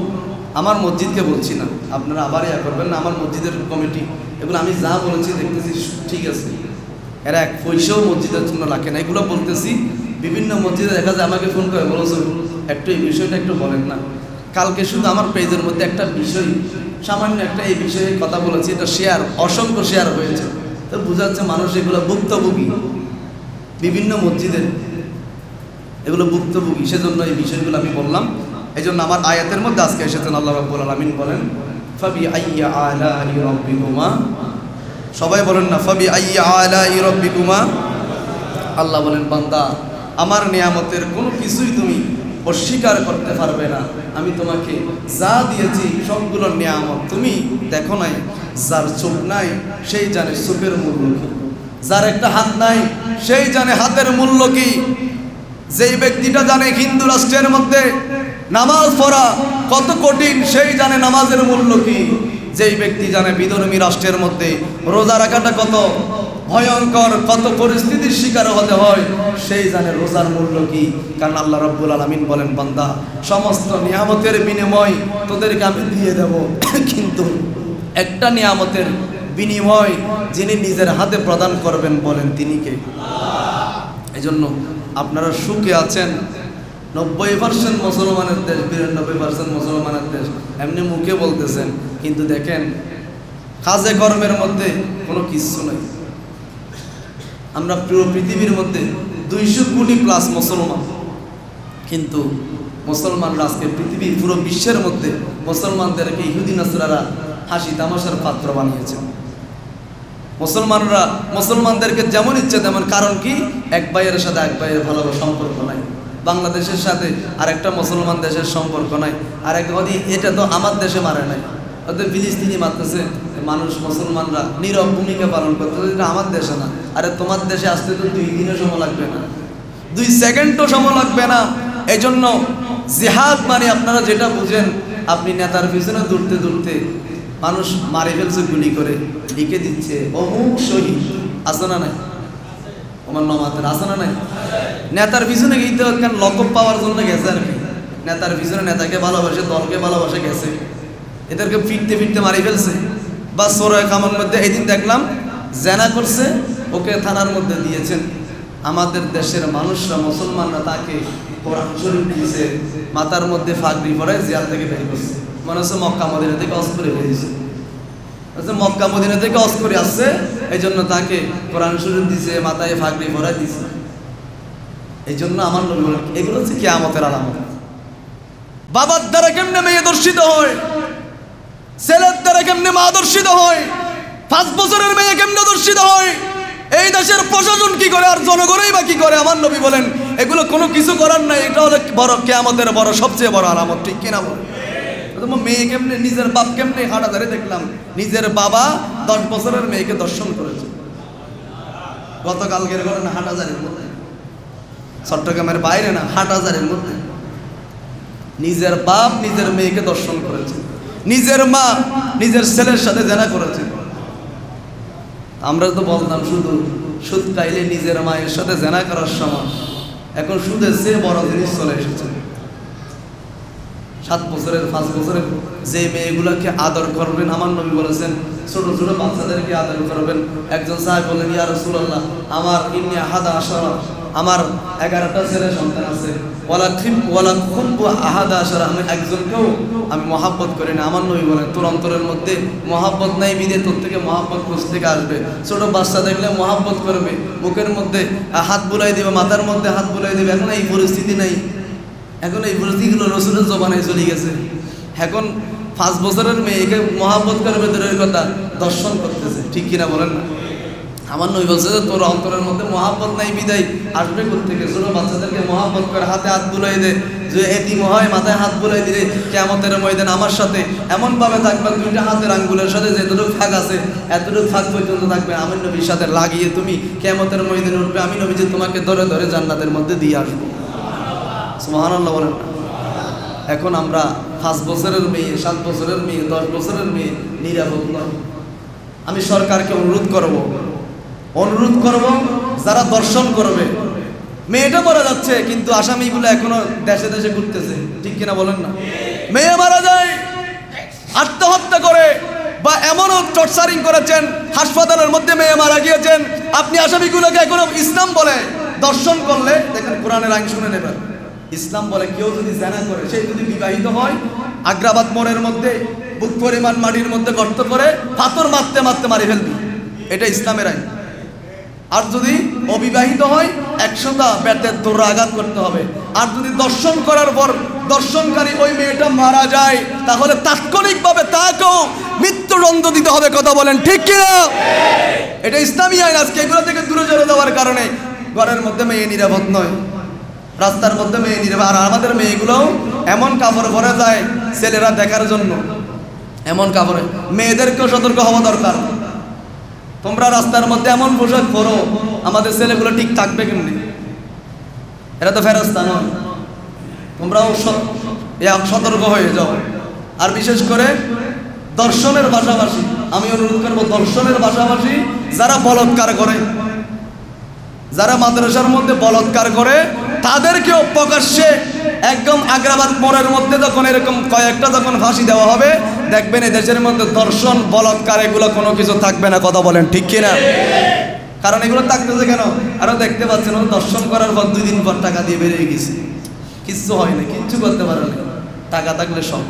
আমার মসজিদকে বলছি না, আপনারা আবার ইয়া করবেন না, আমার মসজিদের কমিটি এগুলো আমি যা বলেছি দেখতেছি ঠিক আছে, এরা 1 পয়সাও মসজিদের জন্য রাখে না। এগুলো বলতেছি বিভিন্ন মসজিদে দেখা যায় আমাকে ফোন করে বলেছে একটু এই বিষয়টা একটু বলেন না। কালকে শুধু আমার পেজের মধ্যে একটা বিষয়, সামান্য একটা এই বিষয়ে কথা বলেছি, এটা শেয়ার, অসংখ্য শেয়ার হয়েছে। তো বোঝাচ্ছে মানুষ এগুলো ভুক্তভোগী, বিভিন্ন মসজিদের এগুলো ভুক্তভোগী, সেজন্য এই বিষয়গুলো আমি বললাম। এই জন্য আমার আয়াতের মধ্যে আজকে এসেছেন আল্লাহ রাব্বুল আলামিন বলেন ফাবি আইয়্যা আলাই রাব্বিকুমা, সবাই বলেন না ফাবি আইয়্যা আলাই রাব্বিকুমা। আল্লাহ বলেন বান্দা আমার নিয়ামতের কোনো কিছুই তুমি অস্বীকার করতে পারবে না, আমি তোমাকে যা দিয়েছি সবগুলো নিয়ামত তুমি দেখো নাই। যার চোখ নাই সেই জানে চোখের মূল্য কি, যার একটা হাত নাই সেই জানে হাতের মূল্য কি। যেই ব্যক্তিটা জানে হিন্দু রাষ্ট্রের মধ্যে নামাজ পড়া কত কঠিন, সেই জানে নামাজের মূল্য কি। যেই ব্যক্তি জানে বিধর্মী রাষ্ট্রের মধ্যে রোজা রাখাটা কত ভয়ঙ্কর, কত পরিস্থিতির শিকার হতে হয়, সেই জানে রোজার মূল্য কি। কারণ আল্লাহ রাব্বুল আলামিন বলেন বান্দা সমস্ত নিয়ামতের বিনিময় তোদেরকে আমি দিয়ে দেব, কিন্তু একটা নিয়ামতের বিনিময় যিনি নিজের হাতে প্রদান করবেন বলেন তিনি কে? এই জন্য আপনারা সুখে আছেন। 90% মুসলমানের দেশ, 92% মুসলমানের দেশ, এমনি মুখে বলতেছেন, কিন্তু দেখেন কাজে কর্মের মধ্যে কোনো কিছু নেই। আমরা পুরো পৃথিবীর মধ্যে 200 কোটি প্লাস মুসলমান, কিন্তু মুসলমানরা আজকে পৃথিবীর পুরো বিশ্বের মধ্যে মুসলমানদেরকে ইহুদি নাসরারা হাসি তামাশার পাত্র বানিয়েছে। মুসলমানরা মুসলমানদেরকে যেমন ইচ্ছে তেমন, কারণ কি এক ভাইয়ের সাথে এক ভাইয়ের ভালো সম্পর্ক নাই, বাংলাদেশের সাথে আরেকটা মুসলমান দেশের সম্পর্ক নাই, আর এক এটা তো আমার দেশে মারে নাই, ওদের ফিলিস্তিনি মারতেছে মানুষ, মুসলমানরা নীরব ভূমিকা পালন করতেছে, এটা আমার দেশে না। আরে তোমার দেশে আসতে তো 2 দিনও সময় লাগবে না, 2 সেকেন্ডও সময় লাগবে না। এই জন্য জিহাদ মানে আপনারা যেটা বুঝেন, আপনি নেতার পিছনে দৌড়তে দৌড়তে মানুষ মারি ফেলছে, গুলি করে লিখে দিচ্ছে অমুক শহীদ, আছে না নাই? আমার নমাতের আছে না নাই? নেতার পিছনে গিয়ে কেন লকব পাওয়ার জন্য গেছে আর কি, নেতার পিছনে নেতাকে ভালোবাসে, দলকে ভালোবাসে গেছে, এদেরকে ফিরতে ফিরতে মারি ফেলছে। বা সোরায় কামার মধ্যে এদিন দেখলাম জেনা করছে, ওকে থানার মধ্যে দিয়েছেন। আমাদের দেশের মানুষরা, মুসলমানরা তাকে কোরআন শরীফ দিয়েছে, মাথার মধ্যে ফাগড়ি পরে জেল থেকে বের করছে, মনে হচ্ছে মক্কা মদিনা থেকে অস করে বেরিয়েছে, মক্কা মদিনা থেকে অস করে আসছে, এই জন্য তাকে কোরআন শরীফ দিয়েছে, মাথায় ফাগড়ি পরে দিয়েছে। এই জন্য আমার নবী বলেন এগুলো হচ্ছে কিয়ামতের আলামত। বাবার দ্বারা কেমনে মেয়ে দর্শিত হয়, ছেলের দ্বারা কেমনে মা দর্শিত হয়, 5 বছরের মেয়ে কেমনে দর্শিত হয়, এই দেশের প্রশাসন কি করে আর জনগণই বা কি করে, আমার নবী বলেন এগুলো কোনো কিছু করার নাই। এটা হলো বড় কিয়ামতের বড় সবচেয়ে বড় আলামত, ঠিক কিনা বলে? মেয়ে কেমনে, নিজের বাপ কেমনে হাঁটাধারে দেখলাম, নিজের বাবা 10 বছরের মেয়েকে দর্শন করেছে। গতকালকের ঘটনা হাঁটাজারের মধ্যে, চট্টগ্রামের বাইরে না, হাঁটাজারের মধ্যে নিজের বাপ নিজের মেয়েকে দর্শন করেছে, নিজের মা নিজের ছেলের সাথে জেনা করেছে। আমরা তো বলতাম শুধু সুদ খাইলে নিজের মায়ের সাথে জেনা করার সময়, এখন সুদের চেয়ে বড় জিনিস চলে এসেছে। 7 বছরের 5 বছরের যে মেয়েগুলোকে আদর করবেন, আমার নবী বলেছেন ছোট ছোট বাচ্চাদেরকে আদর করবেন। একজন সাহেব বলেন ইয়া রাসূলুল্লাহ, আমার ইন্নী আহাদা আশারা, আমার 11টা ছেলে সন্তান আছে, ওয়ালা খুব্বু আহাদা আশারা, আমি একজনকেও আমি মহাব্বত করি না। আমার নবী বলেন তোর অন্তরের মধ্যে মহাব্বত নাই, বিদে তোর থেকে মহাব্বত কোথা থেকে আসবে? ছোট বাচ্চা দেখলে মহাব্বত করবে, বুকের মধ্যে হাত বুলাই দিবে, মাথার মধ্যে হাত বুলাই দিবে। এখন এই পরিস্থিতি নাই, এখন এই পরিস্থিতিগুলো রসুলের জবানায় চলে গেছে। এখন 5 বছরের মেয়েকে মহাব্বত করবে দূরের কথা, দর্শন করতেছে, ঠিক কিনা বলেন না? আমার নবী বলছে যে তোর অন্তরের মধ্যে মহাব্বত নাই, বিদায় আসবে কোথেকে? ছোট বাচ্চাদেরকে মহাব্বত করে, হাতে হাত বুলাই দে, যে এতিম হয় মাথায় হাত বুলাই দিলে কিয়ামতের ময়দানে আমার সাথে এমনভাবে থাকবে, 2টা হাতের আঙ্গুলের সাথে যেটুকু ফাঁক আছে এতটুকু ফাঁক পর্যন্ত থাকবে, আমার নবীর সাথে লাগিয়ে তুমি কিয়ামতের ময়দানে উঠবে, আমি নবী যে তোমাকে ধরে ধরে জান্নাতের মধ্যে দিয়ে আসবো। সুবহানাল্লাহ বলেন। এখন আমরা 5 বছরের মেয়ে, 7 বছরের মেয়ে, 10 বছরের মেয়ে নিরাপদ নয়। আমি সরকারকে অনুরোধ করব যারা দর্শন করবে, মেয়েটা মারা যাচ্ছে কিন্তু আসামিগুলো এখনো দেশে দেশে ঘুরতেছে, ঠিক কিনা বলেন না? মেয়ে মারা যায়, আত্মহত্যা করে, বা এমনও টর্চারিং করেছেন, হাসপাতালের মধ্যে মেয়ে মারা গিয়েছেন, আপনি আসামিগুলোকে এখনো ইসলাম বলে দর্শন করলে, দেখেন কোরআনের আইন শুনে নেবেন, ইসলাম বলে কেউ যদি জেনা করে, সে যদি বিবাহিত হয়, আগ্রাবাদ মোড়ের মধ্যে বুক পরিমাণ মাটির মধ্যে গর্ত করে পাথর মারতে মারতে মারি ফেলবি, এটা ইসলামের আইন। আর যদি অবিবাহিত হয় 100টা ব্যাটের দৌড়া আঘাত করতে হবে। আর যদি দর্শন করার পর দর্শনকারী ওই মেয়েটা মারা যায়, তাহলে তাৎক্ষণিকভাবে তাকেও মৃত্যুদণ্ড দিতে হবে। কথা বলেন ঠিক কিনা? এটা ইসলামী আইন। আজকে এগুলো থেকে দূরে চলে যাওয়ার কারণে ঘরের মধ্যে মেয়ে নিরাপদ নয়, রাস্তার মধ্যে মেয়ে নিরাপদ। আর আমাদের মেয়েগুলোও এমন কাপড় পরে যায় ছেলেরা দেখার জন্য, এমন কাপড়ে। মেয়েদেরকেও সতর্ক হওয়া দরকার। তোমরা রাস্তার মধ্যে এমন পোশাক পরো, আমাদের ছেলেগুলো ঠিক থাকবে কেমনি? এরা তো ফেরেশতা নয়। তোমরাও সতর্ক হয়ে যাও। আর বিশেষ করে দর্শনের পাশাপাশি আমি অনুরোধ করবো, দর্শনের পাশাপাশি যারা বলৎকার করে, যারা মাদ্রাসার মধ্যে বলৎকার করে, তাদেরকেও প্রকাশ্যে একদম আগ্রাবাদ মোড়ের মধ্যে যখন এরকম কয়েকটা যখন ফাঁসি দেওয়া হবে, দেখবেন এই দেশের মধ্যে দর্শন বলৎকার এগুলো কোনো কিছু থাকবে না। কথা বলেন ঠিক কিনা? কারণ এগুলো থাকতেছে কেন? আরো দেখতে পাচ্ছেন দর্শন করার পর 2 দিন পর টাকা দিয়ে বেরিয়ে গেছে, কিচ্ছু হয় না, কিচ্ছু করতে পারে না, টাকা থাকলে সব।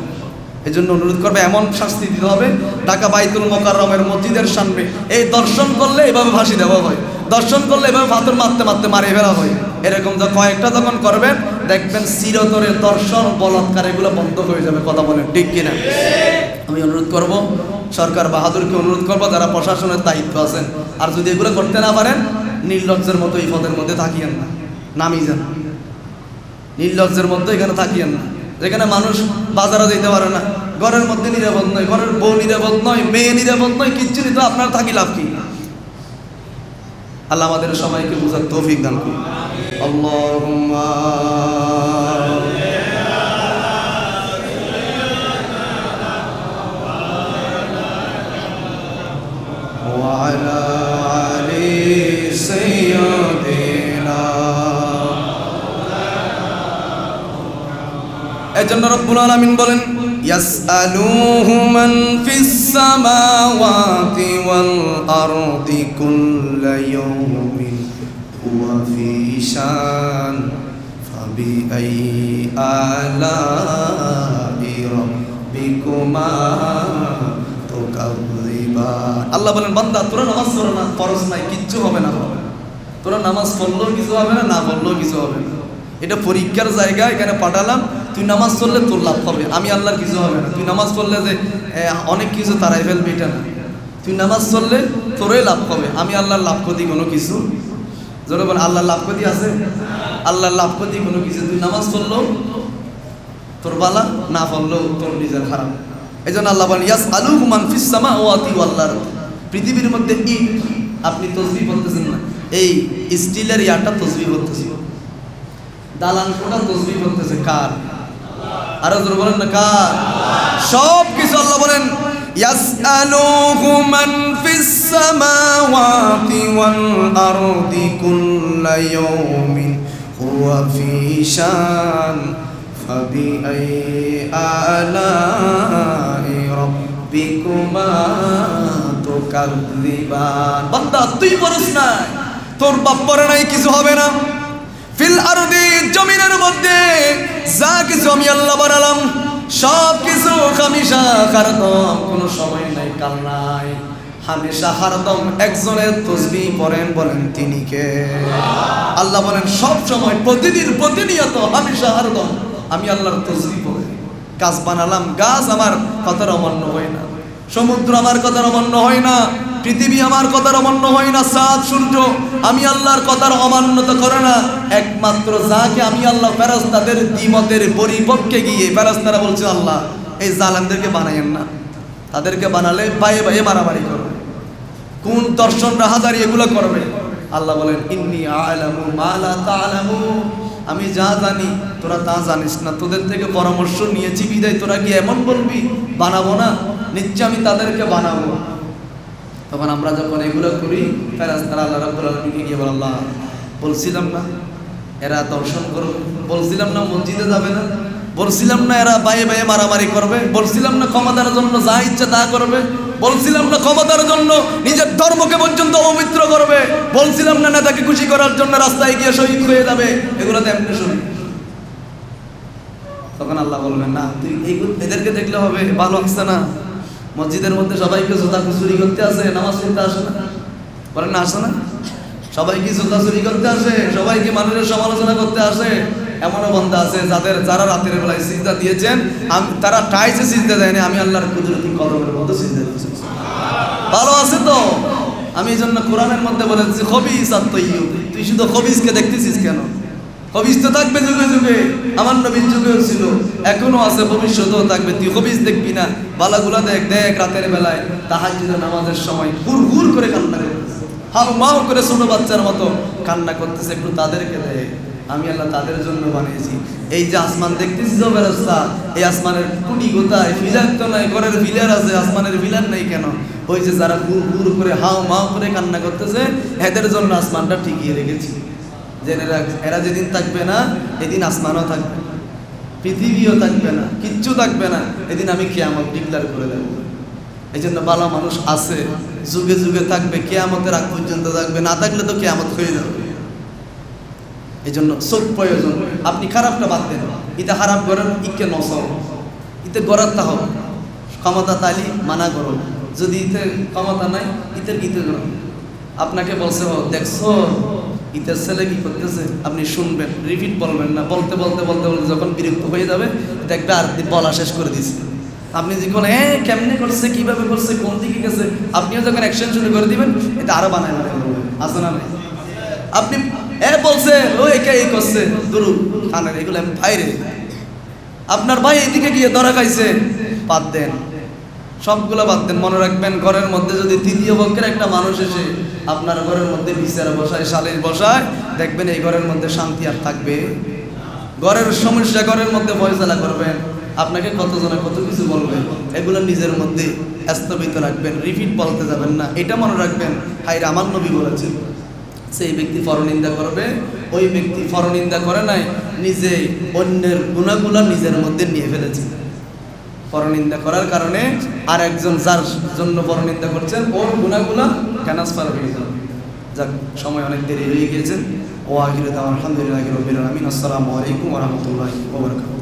এই জন্য অনুরোধ করবে, এমন শাস্তি দিতে হবে ঢাকা বাইতুল মোকাররমের মসজিদের সামনে এই দর্শন করলে এভাবে ফাঁসি দেওয়া হয়, দর্শন করলে এভাবে পাথর মারতে মারতে মারে ফেলা হয়। এরকম কয়েকটা যখন করবেন দেখবেন চিরতরে দর্শন বলাৎকার এগুলো বন্ধ হয়ে যাবে। কথা বলেন ঠিক কিনা? আমি অনুরোধ করব সরকার বাহাদুরকে অনুরোধ করবো, যারা প্রশাসনের দায়িত্ব আছেন, আর যদি এগুলো করতে না পারেন নির্লজ্জের মতো এই পদের মধ্যে থাকিয়েন না, নামি যান, নির্লজ্জের মধ্যে এখানে থাকিয়েন না। যেখানে মানুষ বাজারে যেতে পারে না, ঘরের মধ্যে নিরাপদ নয়, ঘরের বউ নিরাপদ নয়, মেয়ে নিরাপদ নয়, কিচ্ছু নেই, তো আপনার থাকি লাভ কি? আল্লাহ আমাদের সবাইকে বুঝার তৌফিক দান করুন। আল্লাহুম্মা ওয়া আলা আলি সাইয়্যিদিনা। এজন্য রব্বুল আলামিন বলেন, ইয়াসআলুহু মান ফিস সামাওয়াতি ওয়াল আরদি কুল্লা ইয়াউমিন হুয়া ফি শান ফাবিআইয়ি আলাই রাব্বিকুমা তুকাযযিবান। আল্লাহ বলেন, বান্দা তোরা নামাজ পড়ো না, ফরজ নাই, কিচ্ছু হবে না, তোরা নামাজ পড়লেও কিছু হবে না, না পড়লেও কিছু হবে না। এটা পরীক্ষার জায়গা, এখানে পাঠালাম, তুই নামাজ পড়লে তোর লাভ হবে, আমি আল্লাহর কিছু হবে না। তুই নামাজ পড়লে যে অনেক কিছু তারাই ফেলবে এটা না, তুই নামাজ পড়লে তোরই লাভ হবে, আমি আল্লাহর লাভ ক্ষতি কোনো কিছু, যেন বল আল্লাহর লাভ ক্ষতি আছে, আল্লাহর লাভ ক্ষতি কোনো কিছু। তুই নামাজ পড়লেও তোর বালা, না পড়লেও তোর নিজের খারাপ। এই জন্য আল্লাহ বলেন, ইয়াসআলুহু মান ফিস সামাওয়াতি ওয়াল আরদ। পৃথিবীর মধ্যে ইট, আপনি তসবিহ বলতেছেন না, এই স্টিলের ইয়াটা তসবিহ বলতেছে, দালান কোটা তসবিহ করতেছে কার? আরো জোরে বলেন না কার? সব কিছু আল্লাহ বলেন, ইয়াসআলুহু মান ফিস সামাওয়াতি ওয়াল আরদি কুল্লা ইয়াউমিন হুয়া ফি শান ফাবিআইয়ি আলাই রাব্বিকুমা তুকাযযিবান। বান্দা তুই পড়ছ না, তোর বাপ পড়ে নাই, কিছু হবে না। ফিল আরদি, জমিনের মধ্যে যা কিছু আমি আল্লাহ বানালাম সব কিছু হামেশা হারদম, কোনো সময় নাই, কাল নাই, হামেশা হারদম একজনের তাসবিহ পড়েন, বলেন তিনি কে? আল্লাহ বলেন সব সময়, প্রতিদিন, প্রতিনিয়ত, হামেশা হারদম আমি আল্লাহর তাসবিহ পড়ি। গাছ বানালাম, গাছ আমার কথার অমান্য হয় না, সমুদ্র আমার কথার অমান্য হয় না, পৃথিবী আমার কথার অমান্য হয় না, চাঁদ সূর্য আমি আল্লাহর কথার অমান্যতা করে না। একমাত্র যাকে আমি আল্লাহ ফেরেশতাদের দ্বিমতের পরিপক্ষে গিয়ে ফেরেশতারা বলছে, আল্লাহ এই জালেমদেরকে বানায়েন না, তাদেরকে বানালে পায়ে পায়ে মারামারি করবে, কোন দর্শন রাহাজারি এগুলো করবে। আল্লাহ বলেন, ইন্নী আ'লামু মা লা তা'লামুন, আমি যা জানি তোরা তা জানিস না, তোদের থেকে পরামর্শ নিয়েছি বিদায় তোরা কি এমন বলবি বানাবো না? নিশ্চয় আমি তাদেরকে বানাবো। তখন আমরা যখন এগুলো করি, ফেরেশতারা আল্লাহ রাব্বুল আলামিনকে গিয়ে বলে, আল্লাহ বলছিলাম না এরা দর্শন করবে, বলছিলাম না মসজিদে যাবে না, বলছিলাম না এরা বায়ে বায়ে মারামারি করবে, বলছিলাম না ক্ষমতার জন্য যা ইচ্ছা তা করবে, বলছিলাম না ক্ষমতার জন্য নিজের ধর্মকে পর্যন্ত অপবিত্র করবে, বলছিলাম না নেতাকে খুশি করার জন্য রাস্তায় গিয়ে শহীদ হয়ে যাবে, এগুলো তো এমনি শুনি। তখন আল্লাহ বলবেন, না তুই এদেরকে দেখলে হবে, ভালো আসছে না, মসজিদের মধ্যে সবাইকে জুতা চুরি করতে আসে, নামাজ পড়তে আসে না, বলেন না আসে না? সবাইকে জুতা চুরি করতে আসে, সবাইকে মানুষের সমালোচনা করতে আসে। এমনও বান্দা আছে যারা রাতের বেলায় সিজদা দিয়েছেন, তারা টাইসে সিজদা দেয়নি, আমি আল্লাহর কুদরতি কদমের মধ্যে সিজদা দিয়েছি। ভালো আছে তো? আমি এই জন্য কোরআনের মধ্যে বলেছি, খবিস আর তৈয়ব। তুই শুধু খবিসকে দেখতেছিস কেন? খবিস তো থাকবে যুগে যুগে, আমার নবীর যুগেও ছিল, এখনো আছে, ভবিষ্যতেও থাকবে। তুই খবিস দেখবি না, বালাগুলা দেখ, দেখ রাতের বেলায় তাহাজ্জুদের নামাজের সময় হুর হুর করে কান্না করতেছে, হাউ মাউ করে ছোট বাচ্চার মতো কান্না করতেছে, একটু তাদেরকে দেখ, আমি আল্লাহ তাদের জন্য বানিয়েছি। এই যে আসমান দেখতেছিস রাস্তা, এই আসমানের কুটি কোথায়? ফিলার তো নাই, ঘরের ফিলার আছে, আসমানের ফিলার নেই কেন? ওই যে যারা হুর হুর করে হাউ মাউ করে কান্না করতেছে, এদের জন্য আসমানটা টিকিয়ে রেখেছি। এরা যেদিন থাকবে না, এদিন আসমানও থাকবে, পৃথিবীও থাকবে না, কিচ্ছু থাকবে না, এদিন আমি কিয়ামত ডিক্লেয়ার করে দেব। এই জন্য ভালো মানুষ আছে, যুগে যুগে থাকবে, কিয়ামতের আগ পর্যন্ত থাকবে, না থাকলে তো কিয়ামত হয়ে যাবে। এই জন্য চোখ প্রয়োজন। আপনি খারাপটা বাদ দেন, ইতে খারাপ করেন, ইকে নসাও, ইতে গড়ার তাহ ক্ষমতা তাইলি মানা করো, যদি ইতে ক্ষমতা নাই ইতের গীতে করো। আপনাকে বলছে ও দেখছো ইতের ছেলে কি করতেছে, আপনি শুনবেন, রিপিট বলবেন না, বলতে বলতে বলতে বলতে যখন বিরক্ত হয়ে যাবে দেখবে আর বলা শেষ করে দিচ্ছে। আপনি যখন কেমনে করছে, কিভাবে করছে, কোন দিকে গেছে, আপনিও যখন অ্যাকশন শুরু করে দিবেন, এটা আরো বানায় বানায় বলবেন, আছে না নাই? আপনি বলছে ও একে এই করছে, দুরু কানের এগুলো আমি বাইরে, আপনার ভাই এদিকে গিয়ে ধরা খাইছে, বাদ দেন, সবগুলো বাদ দেন। মনে রাখবেন, ঘরের মধ্যে যদি তৃতীয় পক্ষের একটা মানুষ এসে আপনার ঘরের মধ্যে বিচার বসায়, সালিশ বসায়, দেখবেন এই ঘরের মধ্যে শান্তি আর থাকবে? ঘরের সমস্যা ঘরের মধ্যে ফয়সালা করবেন, আপনাকে কতজনে কত কিছু বলবে, এগুলো নিজের মধ্যে স্থগিত রাখবেন, রিপিট বলতে যাবেন না। এটা মনে রাখবেন, হায়রে আমার নবী বলেছেন, সেই ব্যক্তি পরনিন্দা করবে, ওই ব্যক্তি পরনিন্দা করে নাই, নিজে অন্যের গুণাগুলো নিজের মধ্যে নিয়ে ফেলেছে। পরনিন্দা করার কারণে আর একজন যার জন্য পরনিন্দা করছেন, ওর গুণাগুলো ট্রান্সফার হয়ে যাবে। যাক, সময় অনেক দেরি হয়ে গিয়েছেন। ও আখির দাওয়ানা আলহামদুলিল্লাহি রাব্বিল আলামিন। আসসালামু আলাইকুম ওয়া রাহমাতুল্লাহি ওয়া বারাকাতুহু।